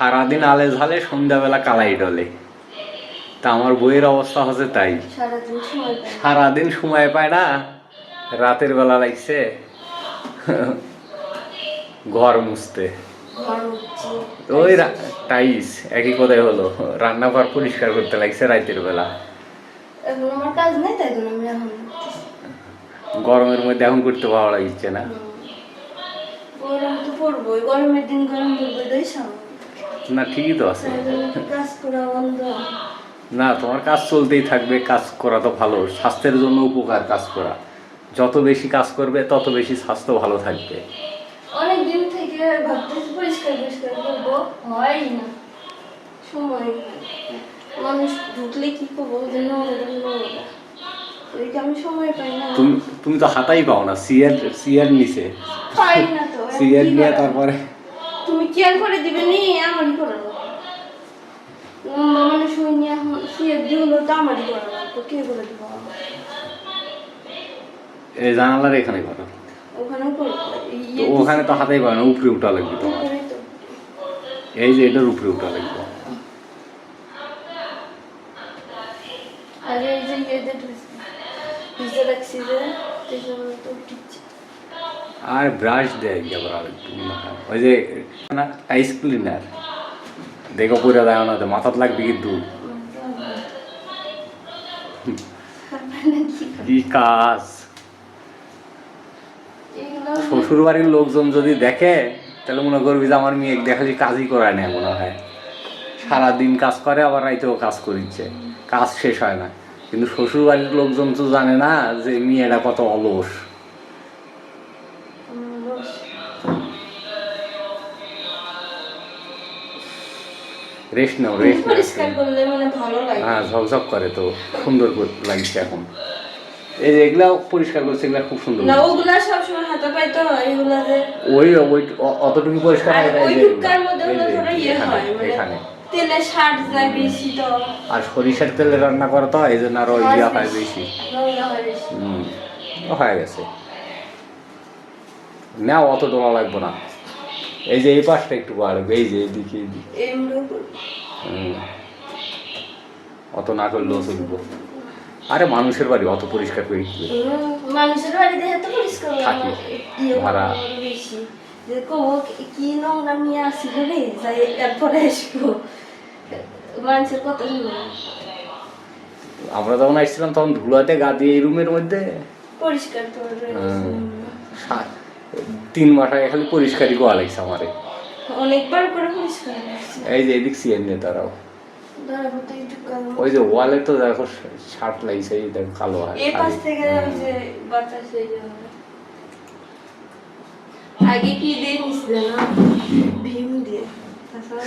সারাদিন আলে ঝালে সন্ধ্যাবেলা কালাই ডলে। তা আমার বইয়ের অবস্থা হচ্ছে তাই, সারাদিন সময় পায় না, রাতের বেলা লাগছে ঘর মুছতে। ওই টাইস একই কথাই হলো, রান্নাঘর পরিষ্কার করতে লাগছে রাতের বেলা। গরমের মধ্যে এখন করতে ভালো লাগছে না। না ঠিকই তো আছে, না তোমার কাজ চলতেই থাকবে, কাজ করা তো ভালো, স্বাস্থ্যের জন্য উপকার কাজ করা। যত বেশি কাজ করবে তত বেশি স্বাস্থ্য ভালো থাকবে। অনেকদিন থেকে ভাবতেছি পরিষ্কার করবো, হয় না, সময় মানুষ ঢুকলে কি করবো, আমি সময় পাই না। তুমি তো হাতাই পাও না, সিয়ার নিচে পাই না তো, সিয়ার নিয়ে তারপরে তুমি কেয়ার করে দিবে নি, আমারই করার মানুষ হয়নি, এখন সিয়ার দিল তো আমারই করার তো কে করে দিব? এই জানালার এখানে করো, ওখানেও করবো, ওখানে তো হাতাই পাও না, উপরে উঠা লাগবে তোমার। এই যে এটার উপরে উঠা লাগবে। আরে এই যে ভিজে রাখছি যে আর ব্রাশ দেয় আবার আরেকটু, ওই যে না টাইস ক্লিনার, দেখো পুরো দেয় না, মাথাত লাগবে কিন্তু। কি কাজ! শ্বশুর বাড়ির লোকজন যদি দেখে তাহলে মনে করবি যে আমার মেয়ে দেখালি কাজই করায় না, মনে হয় সারাদিন কাজ করে আবার রাইতেও কাজ করিচ্ছে, কাজ শেষ হয় না। কিন্তু শ্বশুর বাড়ির লোকজন তো জানে না যে মেয়েটা কত অলস। রেস্ট নাও, রেস্ট পরিষ্কার করলে মানে ভালো লাগে, হ্যাঁ ঝকঝক করে তো, সুন্দর লাগছে এখন। এই যে এগুলা পরিষ্কার করছে, এগুলা খুব সুন্দর না, ওগুলা সব সময় হাতে পাই তো, এগুলা যে ওই অতটুকু পরিষ্কার হয় না। ওই টুকটার মধ্যে ওগুলা থোড়া ইয়ে হয়, এখানে তেলে সার যায় বেশি তো, আর সরিষার তেলে রান্না করে তো এই জন্য আরো ইয়া হয় বেশি, হয়ে গেছে। না অত ডোলা লাগবে না, এই যে এই পাশটা একটু বাড়বে, এই যে এইদিকে অত না করলেও চলবো। আরে মানুষের বাড়ি অত পরিষ্কার করে মানুষের বাড়িতে এত পরিষ্কার থাকি ভাড়া বেশি, যে কবো কি নোংরা নিয়ে আসিল রে, যাই এরপরে আসবো মানুষের কথা শুনবো। আমরা যখন আসছিলাম তখন ধুলাতে গা দিয়ে এই রুমের মধ্যে পরিষ্কার তো 3 মাস আগে খালি পরিষ্কারই করা লাগছে আমারে, অনেকবার করে পরিষ্কার। এই যে এদিক সিএন নিয়ে তারাও ওই যে ওয়ালে তো দেখো শার্ট লাগছে, এই দেখো কালো হয় এই পাশ থেকে ওই যে বাতাস হয়ে যাবে। আগে কি দিয়ে নিছিল না, ভীম দিয়ে, তাছাড়া